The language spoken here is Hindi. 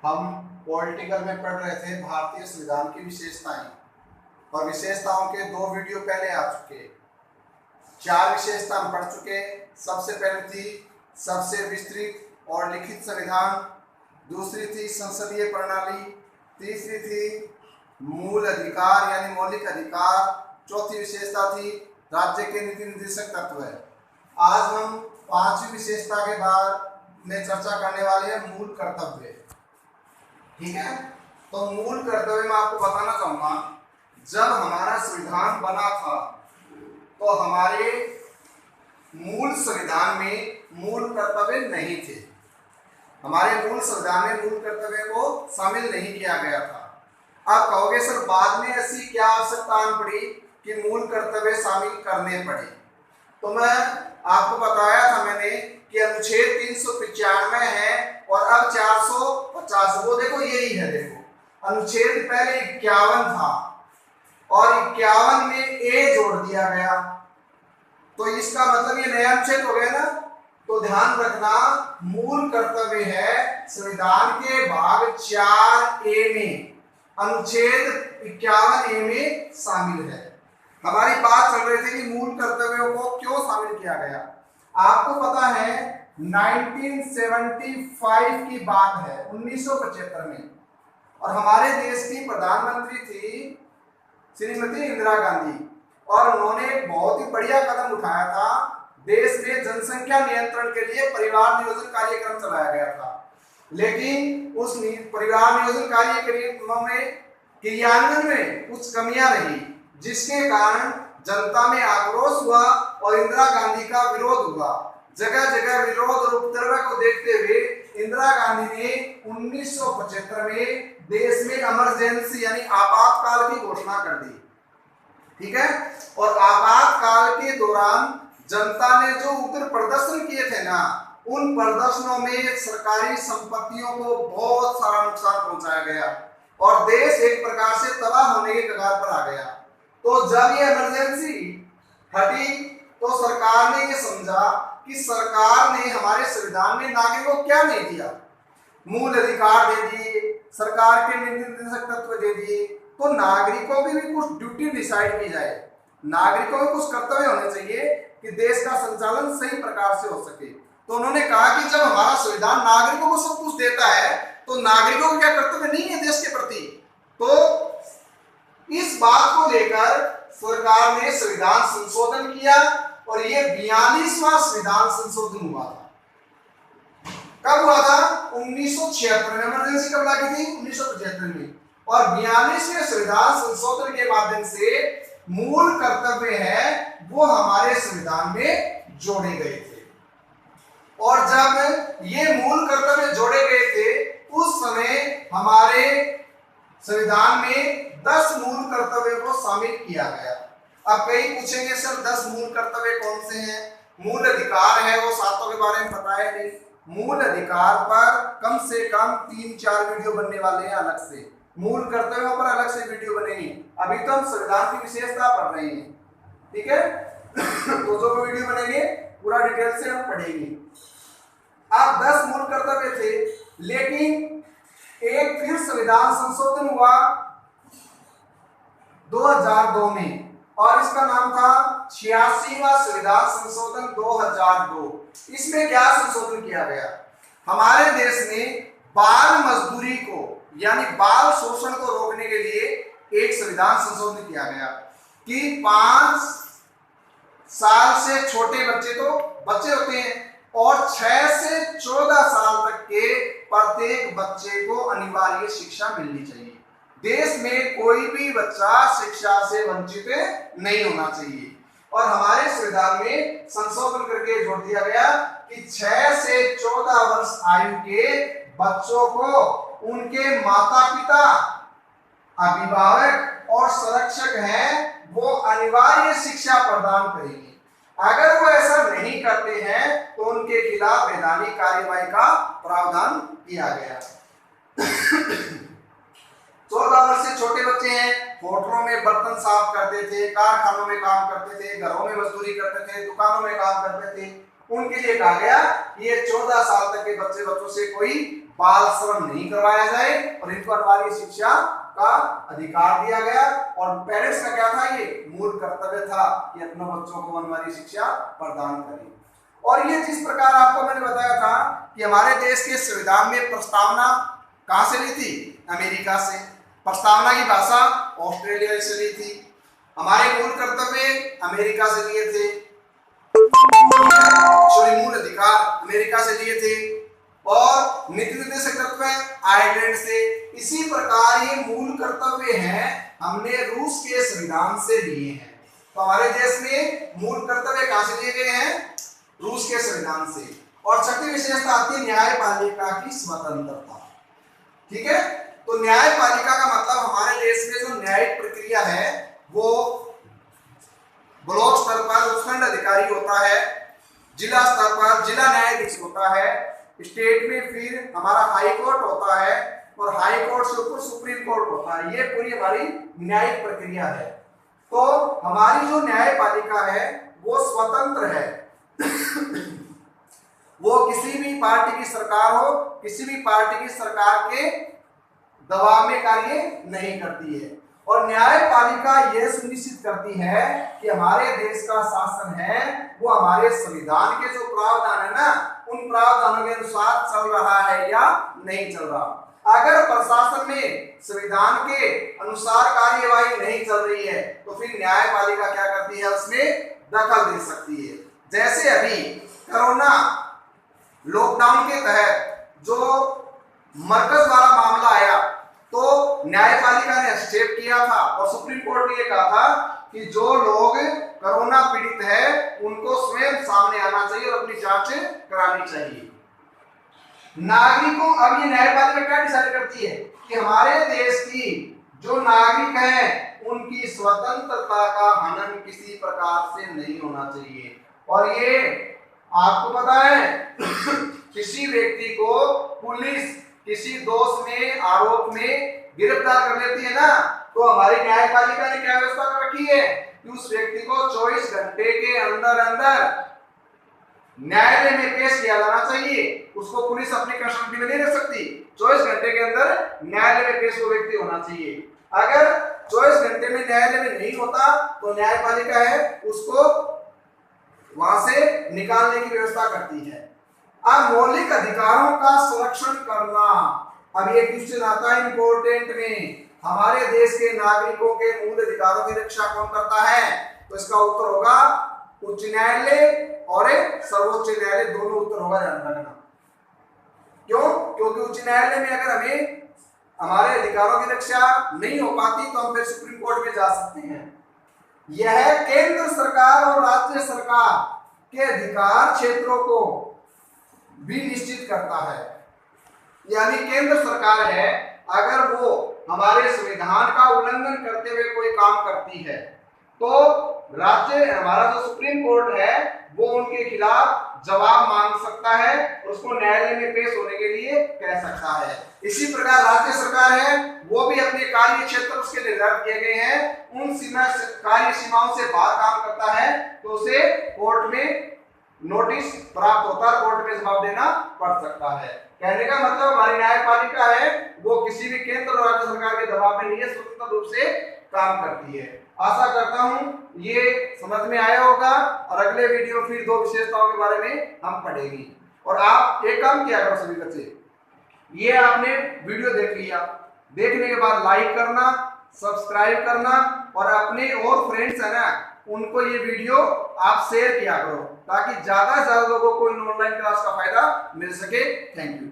हम पॉलिटिकल में पढ़ रहे थे भारतीय संविधान की विशेषताएं, और विशेषताओं के 2 वीडियो पहले आ चुके। 4 विशेषता हम पढ़ चुके। सबसे पहले थी सबसे विस्तृत और लिखित संविधान, दूसरी थी संसदीय प्रणाली, तीसरी थी मूल अधिकार यानी मौलिक अधिकार, चौथी विशेषता थी राज्य के नीति निर्देशक तत्व। आज हम 5वीं विशेषता के बारे में चर्चा करने वाले हैं, मूल कर्तव्य। ठीक है, तो मूल कर्तव्य मैं आपको बताना चाहूंगा, जब हमारा संविधान बना था तो हमारे मूल संविधान में मूल कर्तव्य नहीं थे। हमारे मूल संविधान में मूल कर्तव्य को शामिल नहीं किया गया था। अब कहोगे सर बाद में ऐसी क्या आवश्यकता पड़ी कि मूल कर्तव्य शामिल करने पड़े? तो मैं आपको बताया था मैंने कि अनुच्छेद 395 है और अब 450, वो देखो यही है। देखो अनुच्छेद पहले 51 था और 51 में ए जोड़ दिया गया, तो इसका मतलब ये नया अनुच्छेद हो गया ना। तो ध्यान रखना, मूल कर्तव्य है संविधान के भाग 4A में, अनुच्छेद 51 ए में शामिल है। हमारी बात चल रही थी कि मूल कर्तव्यों को क्यों शामिल किया गया। आपको पता है 1975 की बात है, 1975 में, और हमारे देश की प्रधानमंत्री थी श्रीमती इंदिरा गांधी, और उन्होंने एक बहुत ही बढ़िया कदम उठाया था। देश में जनसंख्या नियंत्रण के लिए परिवार नियोजन कार्यक्रम चलाया गया था, लेकिन उस परिवार नियोजन कार्यक्रम में क्रियान्वयन में कुछ कमियां रही, जिसके कारण जनता में आक्रोश हुआ और इंदिरा गांधी का विरोध हुआ। जगह जगह विरोध और उपद्रव को देखते हुए इंदिरा गांधी ने 1975 में देश में इमरजेंसी यानी आपातकाल की घोषणा कर दी। ठीक है, और आपातकाल के दौरान जनता ने जो उग्र प्रदर्शन किए थे ना, उन प्रदर्शनों में सरकारी संपत्तियों को बहुत सारा नुकसान पहुंचाया गया और देश एक प्रकार से तबाह होने के कगार पर आ गया। तो जब ये इमरजेंसी हटी तो सरकार ने ये समझा कि सरकार ने हमारे संविधान में नागरिकों को क्या नहीं दिया, मूल अधिकार दे दिए, सरकार के नीति निर्देशक तत्व दे दिए, तो नागरिकों की भी कुछ ड्यूटी डिसाइड की जाए, नागरिकों में कुछ कर्तव्य होने चाहिए कि देश का संचालन सही प्रकार से हो सके। तो उन्होंने कहा कि जब हमारा संविधान नागरिकों को सब कुछ देता है तो नागरिकों को क्या कर्तव्य नहीं है देश के प्रति? तो इस बात को लेकर सरकार ने संविधान संशोधन किया और ये 42वां संविधान संशोधन हुआ था। कब हुआ था? 1976 में। इमरजेंसी कब लगी थी? 1975 में। और 42वें संविधान संशोधन के माध्यम से मूल कर्तव्य है वो हमारे संविधान में जोड़े गए थे। और जब ये मूल कर्तव्य जोड़े गए थे उस समय हमारे संविधान में 10 मूल कर्तव्यों को शामिल किया गया। अब कई पूछेंगे सर 10 मूल कर्तव्य कौन से हैं? मूल अधिकार है, वो सातों के बारे में बताया नहीं। मूल अधिकार पर कम से कम 3-4 वीडियो बनने वाले हैं अलग से, मूल कर्तव्यों पर अलग से वीडियो बनेगी। अभी तो हम संविधान की विशेषता पढ़ रहे हैं, ठीक है? तो जो वीडियो बनेंगे पूरा डिटेल से हम पढ़ेंगे। अब 10 मूल कर्तव्य थे, लेकिन एक फिर संविधान संशोधन हुआ 2002 में और इसका नाम था 86वां संविधान संशोधन 2002। इसमें क्या संशोधन किया गया? हमारे देश में बाल मजदूरी को यानी बाल शोषण को रोकने के लिए एक संविधान संशोधन किया गया कि 5 साल से छोटे बच्चे तो बच्चे होते हैं और 6 से 14 साल तक के प्रत्येक बच्चे को अनिवार्य शिक्षा मिलनी चाहिए। देश में कोई भी बच्चा शिक्षा से वंचित नहीं होना चाहिए। और हमारे संविधान में संशोधन करके जोड़ दिया गया कि 6 से 14 वर्ष आयु के बच्चों को उनके माता पिता, अभिभावक और संरक्षक हैं वो अनिवार्य शिक्षा प्रदान करेंगे। अगर वो ऐसा नहीं करते हैं तो उनके खिलाफ वैधानिक कार्यवाही का प्रावधान किया गया। 14 वर्ष से छोटे बच्चे हैं, होटलों में बर्तन साफ करते थे, कारखानों में काम करते थे, घरों में मजदूरी करते थे, दुकानों में काम करते थे, उनके लिए कहा गया कि ये 14 साल तक के बच्चों से कोई बाल श्रम नहीं करवाया जाए और इनको अनिवार्य शिक्षा का अधिकार दिया गया। और पेरेंट्स का क्या था, ये मूल कर्तव्य था कि अपने बच्चों को अनिवार्य शिक्षा प्रदान करें। और ये जिस प्रकार आपको मैंने बताया था कि हमारे देश के संविधान में प्रस्तावना कहां से ली थी, अमेरिका से। प्रस्तावना की भाषा ऑस्ट्रेलिया से ली थी। हमारे मूल कर्तव्य अमेरिका से लिए थे, मूल अधिकार अमेरिका से लिए थे और नीति निर्देशक कर्तव्य आयरलैंड से। इसी प्रकार ये मूल कर्तव्य हैं हमने रूस के संविधान से लिए हैं। तो हमारे देश में मूल कर्तव्य कहां से लिए गए हैं, रूस के संविधान से। और छठी विशेषता आती है न्यायपालिका की स्वतंत्रता। ठीक है, तो न्यायपालिका का मतलब हमारे देश में जो न्यायिक प्रक्रिया है वो ब्लॉक स्तर पर उपखंड अधिकारी होता है, जिला स्तर पर जिला न्यायाधीश होता है, स्टेट में फिर हमारा हाई कोर्ट होता है और हाई कोर्ट से ऊपर सुप्रीम कोर्ट होता है। ये पूरी हमारी न्यायिक प्रक्रिया है। तो हमारी जो न्यायपालिका है वो स्वतंत्र है वो किसी भी पार्टी की सरकार हो, किसी भी पार्टी की सरकार के दबाव में कार्य नहीं करती है। और न्यायपालिका यह सुनिश्चित करती है कि हमारे देश का शासन है वो हमारे संविधान के जो प्रावधान है ना, उन प्रावधानों के अनुसार चल रहा है या नहीं चल रहा। अगर प्रशासन में संविधान के अनुसार कार्यवाही नहीं चल रही है तो फिर न्यायपालिका क्या करती है, उसमें दखल दे सकती है। जैसे अभी कोरोना लॉकडाउन के तहत जो मरकज वाला मामला आया तो न्यायपालिका ने हस्तक्षेप किया था और सुप्रीम कोर्ट ने कहा था कि जो लोग कोरोना पीड़ित है उनको स्वयं सामने आना चाहिए और अपनी जांच करानी चाहिए। नागरिकों, अब ये न्यायपालिका क्या डिसाइड करती है कि हमारे देश की जो नागरिक हैं उनकी स्वतंत्रता का हनन किसी प्रकार से नहीं होना चाहिए। और ये आपको पता है किसी व्यक्ति को पुलिस किसी दोष में आरोप में गिरफ्तार कर लेती है ना, तो हमारी न्यायपालिका ने क्या व्यवस्था कर रखी है कि उस व्यक्ति को 24 घंटे के अंदर अंदर न्यायालय में पेश किया जाना चाहिए। उसको पुलिस अपनी कस्टडी में नहीं रख सकती, 24 घंटे के अंदर न्यायालय में पेश वो व्यक्ति होना चाहिए। अगर 24 घंटे में न्यायालय में नहीं होता तो न्यायपालिका है उसको वहां से निकालने की व्यवस्था करती है। अब मौलिक अधिकारों का संरक्षण करना, अब ये क्वेश्चन आता है इंपॉर्टेंट में, हमारे देश के नागरिकों के मूल अधिकारों की रक्षा कौन करता है, तो इसका उत्तर होगा उच्च न्यायालय और सर्वोच्च न्यायालय, दोनों उत्तर होगा, ध्यान रखना। क्यों? क्योंकि उच्च न्यायालय में अगर हमें हमारे अधिकारों की रक्षा नहीं हो पाती तो हम फिर सुप्रीम कोर्ट में जा सकते हैं। यह केंद्र सरकार और राज्य सरकार के अधिकार क्षेत्रों को भी निश्चित करता है। यानी केंद्र सरकार है, अगर वो हमारे संविधान का उल्लंघन करते हुए कोई काम करती है तो राज्य, हमारा जो सुप्रीम कोर्ट है वो उनके खिलाफ जवाब मांग सकता है, उसको न्यायालय में पेश होने के लिए कह सकता है। इसी प्रकार राज्य सरकार है वो भी अपने कार्य क्षेत्र उसके निर्धारित किए गए हैं, उन कार्य सीमाओं से बाहर काम करता है तो उसे कोर्ट में नोटिस प्राप्त होता है, कोर्ट में जवाब देना पड़ सकता है। कहने का मतलब हमारी न्यायपालिका है वो किसी भी केंद्र और राज्य सरकार के दबाव में नहीं है, स्वतंत्र रूप से काम करती है। आशा करता हूं ये समझ में आया होगा और अगले वीडियो फिर दो विशेषताओं के बारे में हम पढ़ेंगे। और आप एक काम किया करो सभी बच्चे, ये आपने वीडियो देख लिया, देखने के बाद लाइक करना, सब्सक्राइब करना और अपने और फ्रेंड्स है ना उनको ये वीडियो आप शेयर किया करो ताकि ज्यादा से ज्यादा लोगों को इन ऑनलाइन क्लास का फायदा मिल सके। Thank you.